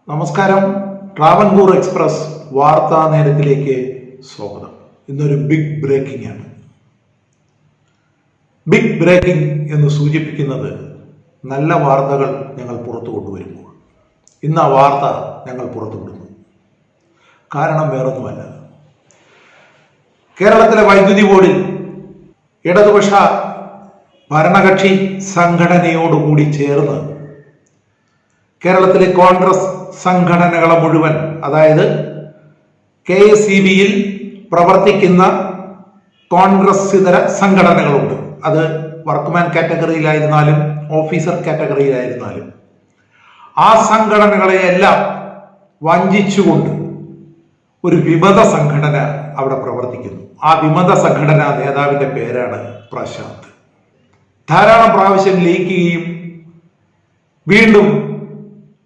നമസ്കാരം. ട്രാവൻകൂർ എക്സ്പ്രസ് വാർത്താ നേരത്തിലേക്ക് സ്വാഗതം. ഇന്നൊരു ബിഗ് ബ്രേക്കിംഗ് ആണ്. ബിഗ് ബ്രേക്കിംഗ് എന്ന് സൂചിപ്പിക്കുന്നത് നല്ല വാർത്തകൾ ഞങ്ങൾ പുറത്തു കൊണ്ടുവരുമ്പോൾ ഇന്ന് ആ വാർത്ത ഞങ്ങൾ പുറത്തുവിടുന്നു. കാരണം വേറൊന്നുമല്ല, കേരളത്തിലെ വൈദ്യുതി ബോർഡിൽ ഇടതുപക്ഷ ഭരണകക്ഷി സംഘടനയോടുകൂടി ചേർന്ന് കേരളത്തിലെ കോൺഗ്രസ് സംഘടനകളെ മുഴുവൻ, അതായത് KSEB-യിൽ പ്രവർത്തിക്കുന്ന കോൺഗ്രസ് ഇതര സംഘടനകളുണ്ട്. അത് വർക്ക്മാൻ കാറ്റഗറിയിലായിരുന്നാലും ഓഫീസർ കാറ്റഗറിയിലായിരുന്നാലും ആ സംഘടനകളെയെല്ലാം വഞ്ചിച്ചുകൊണ്ട് ഒരു വിമത സംഘടന അവിടെ പ്രവർത്തിക്കുന്നു. ആ വിമത സംഘടനാ നേതാവിന്റെ പേരാണ് പ്രശാന്ത്. ധാരാളം പ്രാവശ്യം ലയിക്കുകയും വീണ്ടും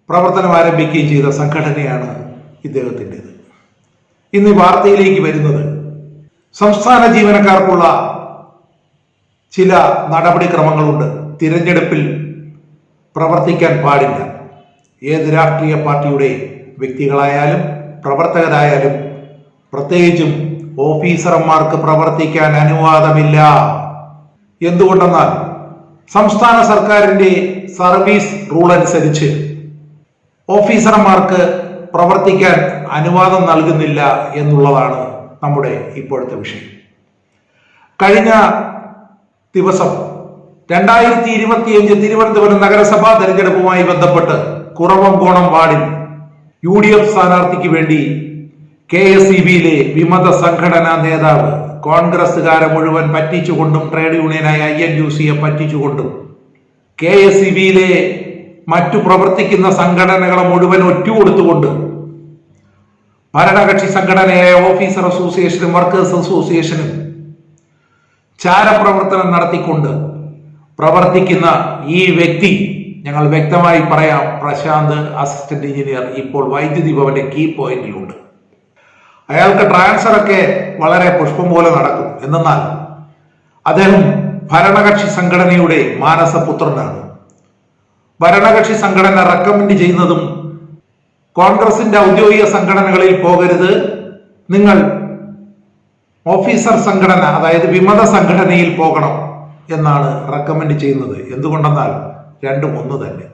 പ്രവർത്തനം ആരംഭിക്കുകയും ചെയ്ത സംഘടനയാണ് ഇദ്ദേഹത്തിൻ്റെത്. ഇന്ന് വാർത്തയിലേക്ക് വരുന്നത് സംസ്ഥാന ജീവനക്കാർക്കുള്ള ചില നടപടിക്രമങ്ങളുണ്ട്. തിരഞ്ഞെടുപ്പിൽ പ്രവർത്തിക്കാൻ പാടില്ല. ഏത് രാഷ്ട്രീയ പാർട്ടിയുടെ വ്യക്തികളായാലും പ്രവർത്തകരായാലും പ്രത്യേകിച്ചും ഓഫീസർമാർക്ക് പ്രവർത്തിക്കാൻ അനുവാദമില്ല. എന്തുകൊണ്ടെന്നാൽ സംസ്ഥാന സർക്കാരിന്റെ സർവീസ് റൂൾ അനുസരിച്ച് ഓഫീസർമാർക്ക് പ്രവർത്തിക്കാൻ അനുവാദം നൽകുന്നില്ല എന്നുള്ളതാണ് നമ്മുടെ ഇപ്പോഴത്തെ വിഷയം. കഴിഞ്ഞ ദിവസം 2025 തിരുവനന്തപുരം നഗരസഭാ തെരഞ്ഞെടുപ്പുമായി ബന്ധപ്പെട്ട് കുറവംകോണം വാർഡിൽ UDF സ്ഥാനാർത്ഥിക്ക് വേണ്ടി KSEB-യിലെ വിമത സംഘടനാ നേതാവ് കോൺഗ്രസുകാരെ മുഴുവൻ പറ്റിച്ചുകൊണ്ടും ട്രേഡ് യൂണിയനായ INUC-യെ പറ്റിച്ചുകൊണ്ടും KSEB-യിലെ മറ്റു പ്രവർത്തിക്കുന്ന സംഘടനകളെ മുഴുവൻ ഒറ്റുകൊടുത്തുകൊണ്ട് ഭരണകക്ഷി സംഘടനയായ ഓഫീസർ അസോസിയേഷനും വർക്കേഴ്സ് അസോസിയേഷനും ചാരപ്രവർത്തനം നടത്തിക്കൊണ്ട് പ്രവർത്തിക്കുന്ന ഈ വ്യക്തി, ഞങ്ങൾ വ്യക്തമായി പറയാം, പ്രശാന്ത് അസിസ്റ്റന്റ് എഞ്ചിനീയർ, ഇപ്പോൾ വൈദ്യുതി ഭവന്റെ കീ പോയിന്റിലുണ്ട്. അയാൾക്ക് ട്രാൻസ്ഫർ ഒക്കെ വളരെ പുഷ്പം പോലെ നടക്കും. എന്നാൽ അദ്ദേഹം ഭരണകക്ഷി സംഘടനയുടെ മാനസപുത്രനാണ്. ഭരണകക്ഷി സംഘടന റെക്കമെൻഡ് ചെയ്യുന്നതും കോൺഗ്രസിന്റെ ഔദ്യോഗിക സംഘടനകളിൽ പോകരുത്, നിങ്ങൾ ഓഫീസർ സംഘടന, അതായത് വിമത സംഘടനയിൽ പോകണം എന്നാണ് റെക്കമെൻഡ് ചെയ്യുന്നത്. എന്തുകൊണ്ടെന്നാൽ രണ്ടും ഒന്ന് തന്നെ.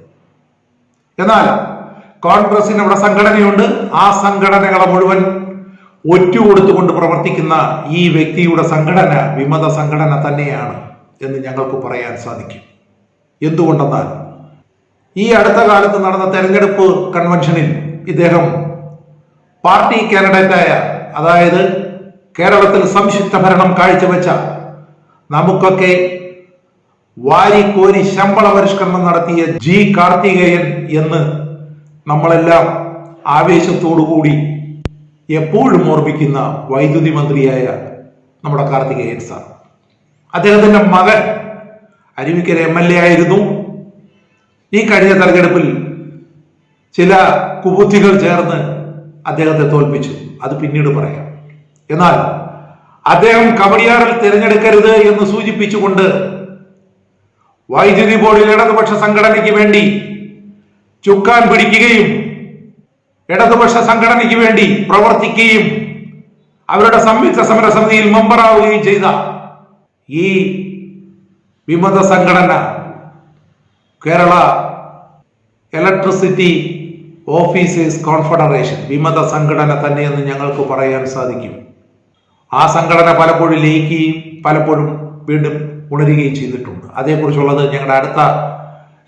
എന്നാൽ കോൺഗ്രസിന് അവിടെ സംഘടനയുണ്ട്. ആ സംഘടനകളെ മുഴുവൻ ഒറ്റുകൊടുത്തുകൊണ്ട് പ്രവർത്തിക്കുന്ന ഈ വ്യക്തിയുടെ സംഘടന വിമത സംഘടന തന്നെയാണ് എന്ന് ഞങ്ങൾക്ക് പറയാൻ സാധിക്കും. എന്തുകൊണ്ടെന്നാൽ ഈ അടുത്ത കാലത്ത് നടന്ന തെരഞ്ഞെടുപ്പ് കൺവെൻഷനിൽ ഇദ്ദേഹം പാർട്ടി കാൻഡിഡേറ്റായ, അതായത് കേരളത്തിൽ സംയുക്ത ഭരണം കാഴ്ചവെച്ച, നമുക്കൊക്കെ വാരിക്കോരി ശമ്പള പരിഷ്കരണം നടത്തിയ G. കാർത്തികേയൻ എന്ന് നമ്മളെല്ലാം ആവേശത്തോടുകൂടി എപ്പോഴും ഓർമ്മിക്കുന്ന വൈദ്യുതി മന്ത്രിയായ നമ്മുടെ കാർത്തികേയൻ സാർ, അദ്ദേഹത്തിന്റെ മകൻ അരുവിക്കര MLA ആയിരുന്നു. ഈ കഴിഞ്ഞ തെരഞ്ഞെടുപ്പിൽ ചില കുബുദ്ധികൾ ചേർന്ന് അദ്ദേഹത്തെ തോൽപ്പിച്ചു. അത് പിന്നീട് പറയാം. എന്നാൽ അദ്ദേഹം കവടിയാറിൽ തിരഞ്ഞെടുക്കരുത് എന്ന് സൂചിപ്പിച്ചുകൊണ്ട് വൈദ്യുതി ബോർഡിൽ ഇടതുപക്ഷ സംഘടനയ്ക്ക് വേണ്ടി ചുക്കാൻ പിടിക്കുകയും ഇടതുപക്ഷ സംഘടനയ്ക്ക് വേണ്ടി പ്രവർത്തിക്കുകയും അവരുടെ സംയുക്ത സമര സമിതിയിൽ മെമ്പറാവുകയും ചെയ്ത ഈ വിമത സംഘടന കേരള ഇലക്ട്രിസിറ്റി ഓഫീസേഴ്സ് കോൺഫെഡറേഷൻ വിമത സംഘടന തന്നെയെന്ന് ഞങ്ങൾക്ക് പറയാൻ സാധിക്കും. ആ സംഘടന പലപ്പോഴും ലയിക്കുകയും പലപ്പോഴും വീണ്ടും ഉണരുകയും ചെയ്തിട്ടുണ്ട്. അതേക്കുറിച്ചുള്ളത് ഞങ്ങളുടെ അടുത്ത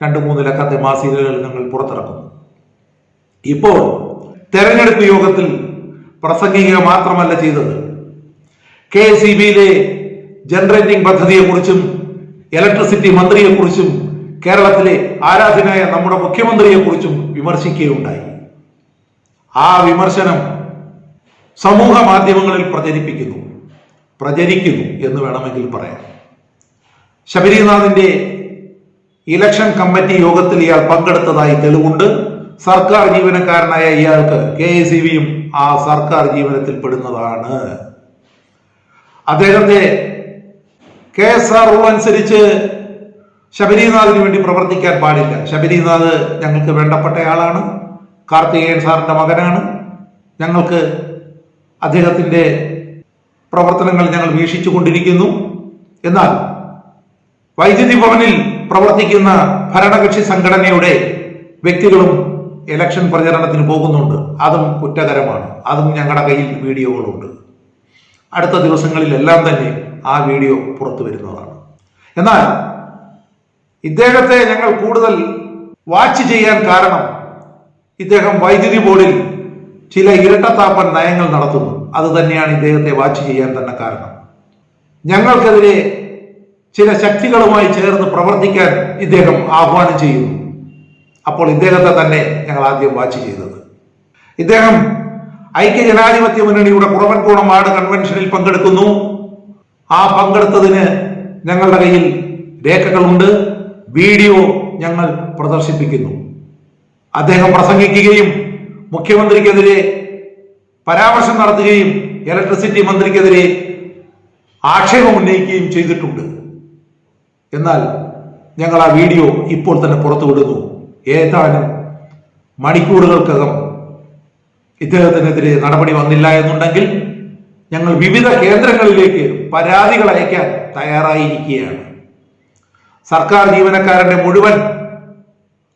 2-3 ലക്കത്തെ മാസികകൾ ഞങ്ങൾ പുറത്തിറക്കുന്നു. ഇപ്പോൾ തെരഞ്ഞെടുപ്പ് യോഗത്തിൽ പ്രസംഗിക്കുക മാത്രമല്ല ചെയ്തത്, KSEB-യിലെ ജനറേറ്റിംഗ് പദ്ധതിയെക്കുറിച്ചും ഇലക്ട്രിസിറ്റി മന്ത്രിയെക്കുറിച്ചും കേരളത്തിലെ ആരാധനായ നമ്മുടെ മുഖ്യമന്ത്രിയെക്കുറിച്ചും വിമർശിക്കുകയുണ്ടായി. ആ വിമർശനം സമൂഹ മാധ്യമങ്ങളിൽ പ്രചരിക്കുന്നു എന്ന് വേണമെങ്കിൽ പറയാം. ശബരിനാഥിന്റെ ഇലക്ഷൻ കമ്മിറ്റി യോഗത്തിൽ ഇയാൾ പങ്കെടുത്തതായി തെളിവുണ്ട്. സർക്കാർ ജീവനക്കാരനായ ഇയാൾക്ക് KSEB-യും ആ സർക്കാർ ജീവനത്തിൽ പെടുന്നതാണ്. അദ്ദേഹത്തെ KSR റൂൾ അനുസരിച്ച് ശബരിനാഥിന് വേണ്ടി പ്രവർത്തിക്കാൻ പാടില്ല. ശബരിനാഥ് ഞങ്ങൾക്ക് വേണ്ടപ്പെട്ടയാളാണ്. കാർത്തികേയൻ സാറിൻ്റെ മകനാണ്. ഞങ്ങൾക്ക് അദ്ദേഹത്തിൻ്റെ പ്രവർത്തനങ്ങൾ ഞങ്ങൾ വീക്ഷിച്ചു കൊണ്ടിരിക്കുന്നു. എന്നാൽ വൈദ്യുതി ഭവനിൽ പ്രവർത്തിക്കുന്ന ഭരണകക്ഷി സംഘടനയുടെ വ്യക്തികളും ഇലക്ഷൻ പ്രചരണത്തിന് പോകുന്നുണ്ട്. അതും കുറ്റകരമാണ്. അതും ഞങ്ങളുടെ കയ്യിൽ വീഡിയോകളുണ്ട്. അടുത്ത ദിവസങ്ങളിലെല്ലാം തന്നെ ആ വീഡിയോ പുറത്തു വരുന്നതാണ്. എന്നാൽ ഇദ്ദേഹത്തെ ഞങ്ങൾ കൂടുതൽ വാച്ച് ചെയ്യാൻ കാരണം ഇദ്ദേഹം വൈദ്യുതി ബോർഡിൽ ചില ഇരട്ടത്താപ്പൻ നയങ്ങൾ നടത്തുന്നു. അത് തന്നെയാണ് ഇദ്ദേഹത്തെ വാച്ച് ചെയ്യാൻ തന്നെ കാരണം. ഞങ്ങൾക്കെതിരെ ചില ശക്തികളുമായി ചേർന്ന് പ്രവർത്തിക്കാൻ ഇദ്ദേഹം ആഹ്വാനം ചെയ്യുന്നു. അപ്പോൾ ഇദ്ദേഹത്തെ തന്നെ ഞങ്ങൾ ആദ്യം വാച്ച് ചെയ്തത്. ഇദ്ദേഹം ഐക്യജനാധിപത്യ മുന്നണിയുടെ കുറവൻകോണം വാർഡ് കൺവെൻഷനിൽ പങ്കെടുക്കുന്നു. ആ പങ്കെടുത്തതിന് ഞങ്ങളുടെ കയ്യിൽ രേഖകളുണ്ട്, വീഡിയോ ഞങ്ങൾ പ്രദർശിപ്പിക്കുന്നു. അദ്ദേഹം പ്രസംഗിക്കുകയും മുഖ്യമന്ത്രിക്കെതിരെ പരാമർശം നടത്തുകയും ഇലക്ട്രിസിറ്റി മന്ത്രിക്കെതിരെ ആക്ഷേപം ഉന്നയിക്കുകയും ചെയ്തിട്ടുണ്ട്. എന്നാൽ ഞങ്ങൾ ആ വീഡിയോ ഇപ്പോൾ തന്നെ പുറത്തുവിടുന്നു. ഏതാനും മണിക്കൂറുകൾക്കകം ഇദ്ദേഹത്തിനെതിരെ നടപടി വന്നില്ല എന്നുണ്ടെങ്കിൽ ഞങ്ങൾ വിവിധ കേന്ദ്രങ്ങളിലേക്ക് പരാതികൾ അയക്കാൻ തയ്യാറായിരിക്കുകയാണ്. സർക്കാർ ജീവനക്കാരന്റെ മുഴുവൻ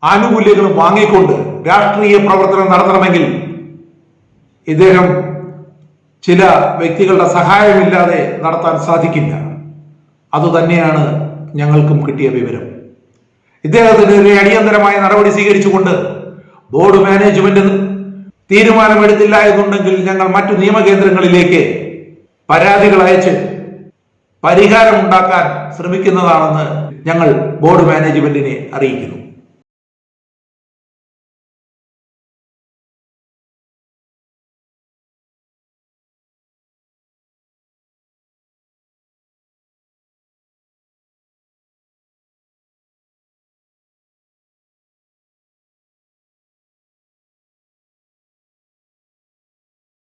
ആനുകൂല്യങ്ങളും വാങ്ങിക്കൊണ്ട് രാഷ്ട്രീയ പ്രവർത്തനം നടത്തണമെങ്കിൽ ഇദ്ദേഹം ചില വ്യക്തികളുടെ സഹായമില്ലാതെ നടത്താൻ സാധിക്കില്ല. അതുതന്നെയാണ് ഞങ്ങൾക്കും കിട്ടിയ വിവരം. ഇദ്ദേഹത്തിനെതിരെ അടിയന്തരമായ നടപടി സ്വീകരിച്ചുകൊണ്ട് ബോർഡ് മാനേജ്മെന്റ് തീരുമാനമെടുത്തില്ല എന്നുണ്ടെങ്കിൽ ഞങ്ങൾ മറ്റു നിയമകേന്ദ്രങ്ങളിലേക്ക് പരാതികൾ അയച്ച് പരിഹാരമുണ്ടാക്കാൻ ശ്രമിക്കുന്നതാണെന്ന് ഞങ്ങൾ ബോർഡ് മാനേജ്മെന്റിനെ അറിയിക്കുന്നു.